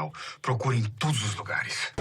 jornal. Procure em todos os lugares.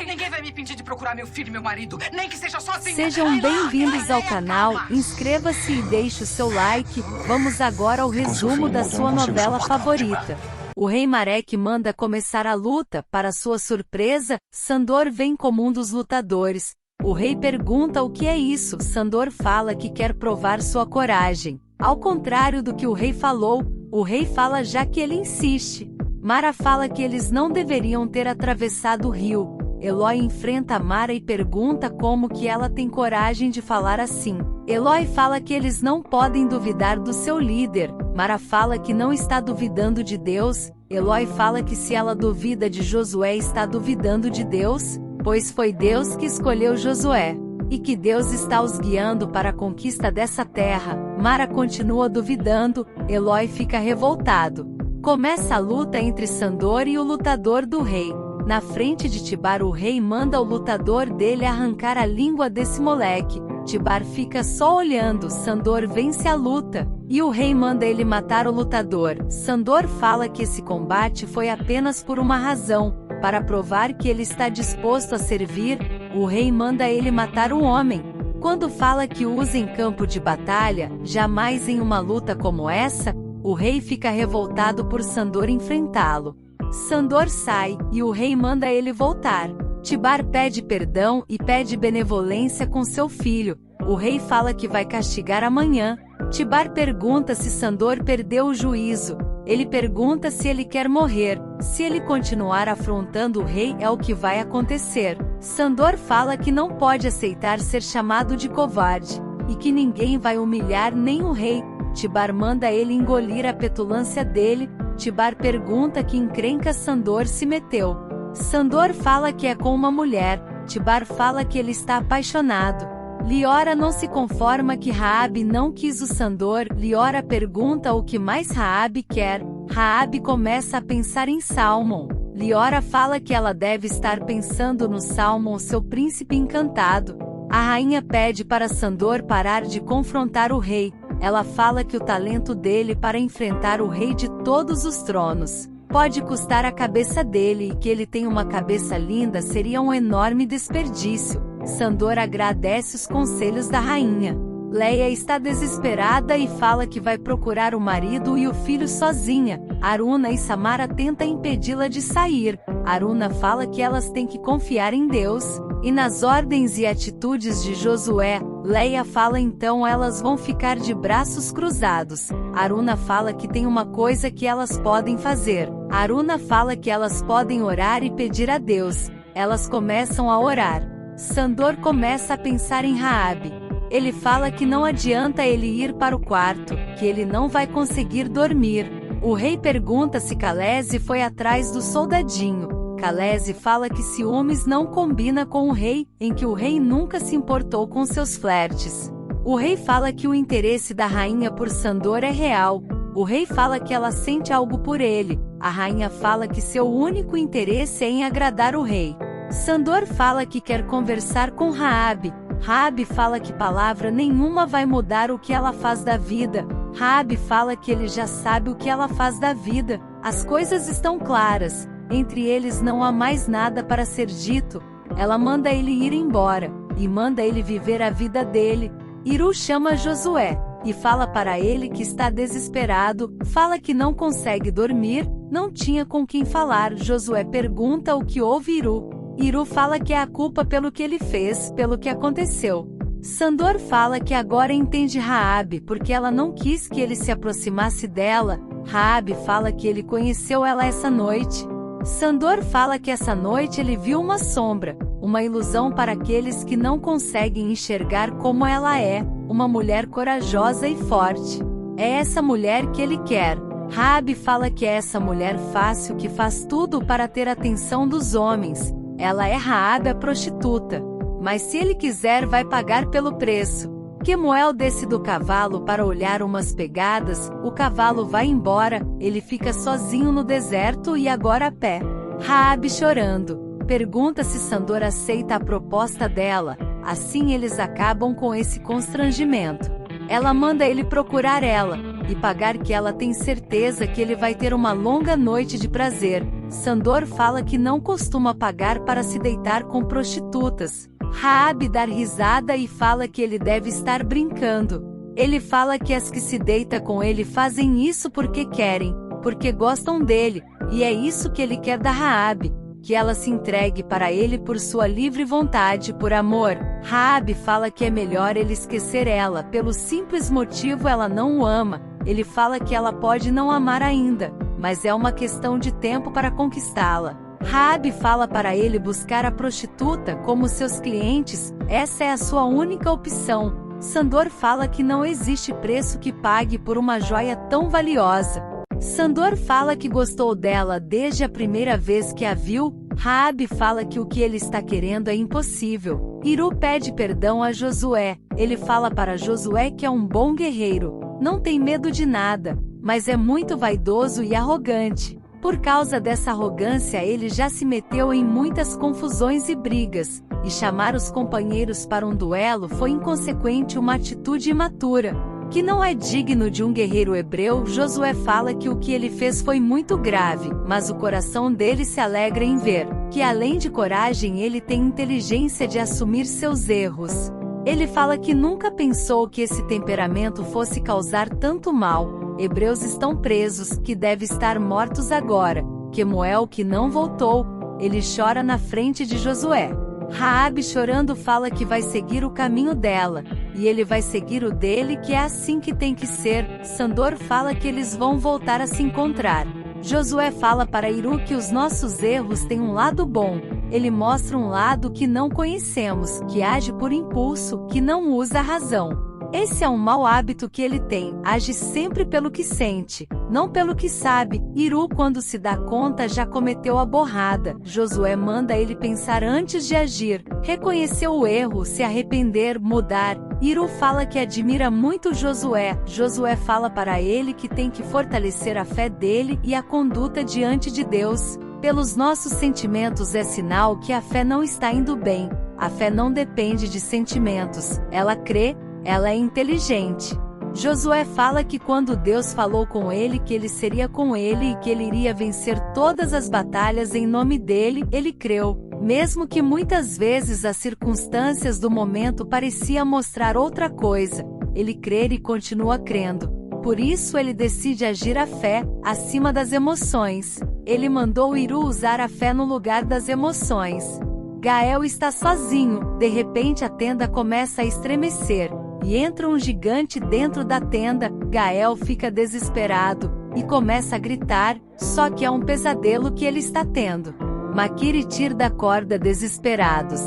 Ninguém vai me impedir de procurar meu filho e meu marido, nem que seja sozinha. Sejam bem-vindos ao canal, inscreva-se e deixe o seu like. Vamos agora ao resumo da sua novela favorita. O rei Marek manda começar a luta. Para sua surpresa, Sandor vem como um dos lutadores. O rei pergunta o que é isso. Sandor fala que quer provar sua coragem. Ao contrário do que o rei falou, o rei fala já que ele insiste. Mara fala que eles não deveriam ter atravessado o rio. Eloy enfrenta Mara e pergunta como que ela tem coragem de falar assim. Eloy fala que eles não podem duvidar do seu líder. Mara fala que não está duvidando de Deus. Eloy fala que se ela duvida de Josué, está duvidando de Deus, pois foi Deus que escolheu Josué, e que Deus está os guiando para a conquista dessa terra. Mara continua duvidando. Eloy fica revoltado. Começa a luta entre Sandor e o lutador do rei. Na frente de Tibar, o rei manda o lutador dele arrancar a língua desse moleque. Tibar fica só olhando. Sandor vence a luta, e o rei manda ele matar o lutador. Sandor fala que esse combate foi apenas por uma razão, para provar que ele está disposto a servir. O rei manda ele matar o homem. Quando fala que o usa em campo de batalha, jamais em uma luta como essa, o rei fica revoltado por Sandor enfrentá-lo. Sandor sai, e o rei manda ele voltar. Tibar pede perdão e pede benevolência com seu filho. O rei fala que vai castigar amanhã. Tibar pergunta se Sandor perdeu o juízo. Ele pergunta se ele quer morrer. Se ele continuar afrontando o rei, é o que vai acontecer. Sandor fala que não pode aceitar ser chamado de covarde, e que ninguém vai humilhar nem o rei. Tibar manda ele engolir a petulância dele. Tibar pergunta que encrenca Sandor se meteu. Sandor fala que é com uma mulher. Tibar fala que ele está apaixonado. Liora não se conforma que Raabe não quis o Sandor. Liora pergunta o que mais Raabe quer. Raabe começa a pensar em Salmão. Liora fala que ela deve estar pensando no Salmão, seu príncipe encantado. A rainha pede para Sandor parar de confrontar o rei. Ela fala que o talento dele para enfrentar o rei de todos os tronos pode custar a cabeça dele, e que ele tem uma cabeça linda seria um enorme desperdício. Sandor agradece os conselhos da rainha. Leia está desesperada e fala que vai procurar o marido e o filho sozinha. Aruna e Samara tentam impedi-la de sair. Aruna fala que elas têm que confiar em Deus e nas ordens e atitudes de Josué. Leia fala então elas vão ficar de braços cruzados. Aruna fala que tem uma coisa que elas podem fazer. Aruna fala que elas podem orar e pedir a Deus. Elas começam a orar. Sandor começa a pensar em Raabe. Ele fala que não adianta ele ir para o quarto, que ele não vai conseguir dormir. O rei pergunta se Calese foi atrás do soldadinho. Calese fala que ciúmes não combina com o rei, em que o rei nunca se importou com seus flertes. O rei fala que o interesse da rainha por Sandor é real. O rei fala que ela sente algo por ele. A rainha fala que seu único interesse é em agradar o rei. Sandor fala que quer conversar com Raabe. Raabe fala que palavra nenhuma vai mudar o que ela faz da vida. Raabe fala que ele já sabe o que ela faz da vida. As coisas estão claras. Entre eles não há mais nada para ser dito. Ela manda ele ir embora, e manda ele viver a vida dele. Iru chama Josué, e fala para ele que está desesperado. Fala que não consegue dormir, não tinha com quem falar. Josué pergunta o que houve Iru. Iru fala que é a culpa pelo que ele fez, pelo que aconteceu. Sandor fala que agora entende Raabe, porque ela não quis que ele se aproximasse dela. Raabe fala que ele conheceu ela essa noite. Sandor fala que essa noite ele viu uma sombra, uma ilusão para aqueles que não conseguem enxergar como ela é, uma mulher corajosa e forte. É essa mulher que ele quer. Raabe fala que é essa mulher fácil que faz tudo para ter a atenção dos homens. Ela é Raabe a prostituta. Mas se ele quiser vai pagar pelo preço. Quemuel desce do cavalo para olhar umas pegadas. O cavalo vai embora. Ele fica sozinho no deserto e agora a pé. Raabe chorando. Pergunta se Sandor aceita a proposta dela. Assim eles acabam com esse constrangimento. Ela manda ele procurar ela. e pagar que ela tem certeza que ele vai ter uma longa noite de prazer. Sandor fala que não costuma pagar para se deitar com prostitutas. Raabe dá risada e fala que ele deve estar brincando. Ele fala que as que se deita com ele fazem isso porque querem, porque gostam dele, e é isso que ele quer da Raabe, que ela se entregue para ele por sua livre vontade, por amor. Raabe fala que é melhor ele esquecer ela, pelo simples motivo ela não o ama. Ele fala que ela pode não amar ainda, mas é uma questão de tempo para conquistá-la. Raabe fala para ele buscar a prostituta como seus clientes, essa é a sua única opção. Sandor fala que não existe preço que pague por uma joia tão valiosa. Sandor fala que gostou dela desde a primeira vez que a viu. Raabe fala que o que ele está querendo é impossível. Iru pede perdão a Josué. Ele fala para Josué que é um bom guerreiro, não tem medo de nada, mas é muito vaidoso e arrogante. Por causa dessa arrogância ele já se meteu em muitas confusões e brigas, e chamar os companheiros para um duelo foi inconsequente, uma atitude imatura, que não é digno de um guerreiro hebreu. Josué fala que o que ele fez foi muito grave, mas o coração dele se alegra em ver que além de coragem ele tem inteligência de assumir seus erros. Ele fala que nunca pensou que esse temperamento fosse causar tanto mal. Hebreus estão presos, que deve estar mortos agora. Quemuel que não voltou, ele chora na frente de Josué. Raabe chorando fala que vai seguir o caminho dela, e ele vai seguir o dele, que é assim que tem que ser. Sandor fala que eles vão voltar a se encontrar. Josué fala para Iru que os nossos erros têm um lado bom. Ele mostra um lado que não conhecemos, que age por impulso, que não usa a razão. Esse é um mau hábito que ele tem, age sempre pelo que sente, não pelo que sabe. Iru, quando se dá conta, já cometeu a borrada. Josué manda ele pensar antes de agir, reconhecer o erro, se arrepender, mudar. Iru fala que admira muito Josué. Josué fala para ele que tem que fortalecer a fé dele e a conduta diante de Deus. Pelos nossos sentimentos é sinal que a fé não está indo bem. A fé não depende de sentimentos, ela crê, ela é inteligente. Josué fala que quando Deus falou com ele que ele seria com ele e que ele iria vencer todas as batalhas em nome dele, ele creu, mesmo que muitas vezes as circunstâncias do momento pareciam mostrar outra coisa. Ele crê e continua crendo. Por isso ele decide agir a fé, acima das emoções. Ele mandou Iru usar a fé no lugar das emoções. Gael está sozinho, de repente a tenda começa a estremecer, e entra um gigante dentro da tenda. Gael fica desesperado, e começa a gritar, só que é um pesadelo que ele está tendo. Maquir e Tirda acordam desesperados.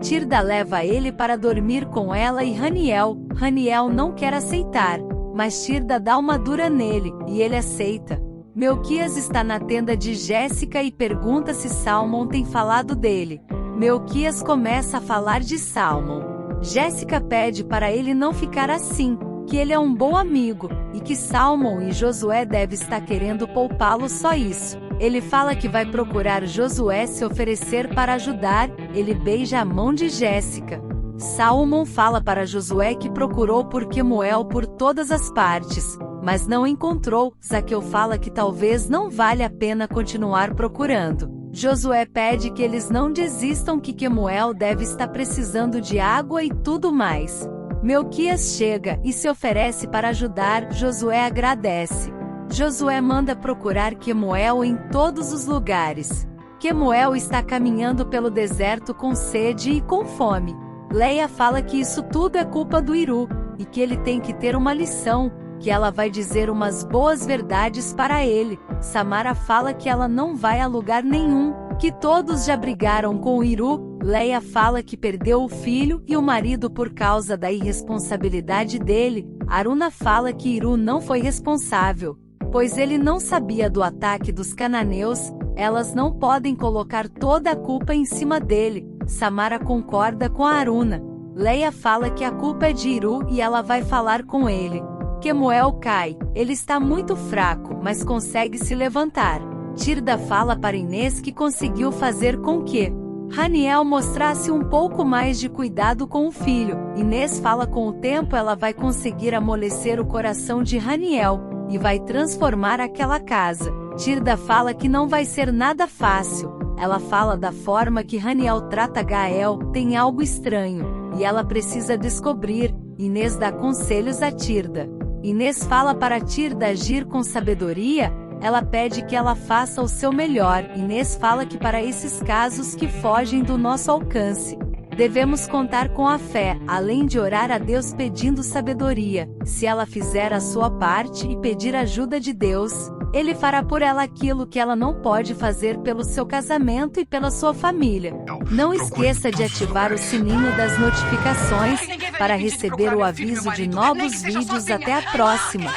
Tirda leva ele para dormir com ela e Haniel. Haniel não quer aceitar, mas Tirda dá uma dura nele, e ele aceita. Melquias está na tenda de Jéssica e pergunta se Salmon tem falado dele. Melquias começa a falar de Salmon. Jéssica pede para ele não ficar assim, que ele é um bom amigo, e que Salmon e Josué devem estar querendo poupá-lo, só isso. Ele fala que vai procurar Josué se oferecer para ajudar. Ele beija a mão de Jéssica. Salmon fala para Josué que procurou por Quemuel por todas as partes, mas não encontrou. Zaqueu fala que talvez não vale a pena continuar procurando. Josué pede que eles não desistam, que Quemuel deve estar precisando de água e tudo mais. Melquias chega e se oferece para ajudar. Josué agradece. Josué manda procurar Quemuel em todos os lugares. Quemuel está caminhando pelo deserto com sede e com fome. Leia fala que isso tudo é culpa do Iru, e que ele tem que ter uma lição, que ela vai dizer umas boas verdades para ele. Samara fala que ela não vai a lugar nenhum, que todos já brigaram com o Iru. Leia fala que perdeu o filho e o marido por causa da irresponsabilidade dele. Aruna fala que Iru não foi responsável, pois ele não sabia do ataque dos cananeus. Elas não podem colocar toda a culpa em cima dele. Samara concorda com a Aruna. Leia fala que a culpa é de Iru e ela vai falar com ele. Quemuel cai. Ele está muito fraco, mas consegue se levantar. Tirda fala para Inês que conseguiu fazer com que Haniel mostrasse um pouco mais de cuidado com o filho. Inês fala com o tempo ela vai conseguir amolecer o coração de Haniel. e vai transformar aquela casa. Tirda fala que não vai ser nada fácil. Ela fala da forma que Haniel trata Gael, tem algo estranho, e ela precisa descobrir. Inês dá conselhos a Tirda. Inês fala para Tirda agir com sabedoria. Ela pede que ela faça o seu melhor. Inês fala que para esses casos que fogem do nosso alcance, devemos contar com a fé, além de orar a Deus pedindo sabedoria. Se ela fizer a sua parte e pedir ajuda de Deus, Ele fará por ela aquilo que ela não pode fazer pelo seu casamento e pela sua família. Não esqueça de ativar o sininho das notificações para receber o aviso de novos vídeos. Até a próxima!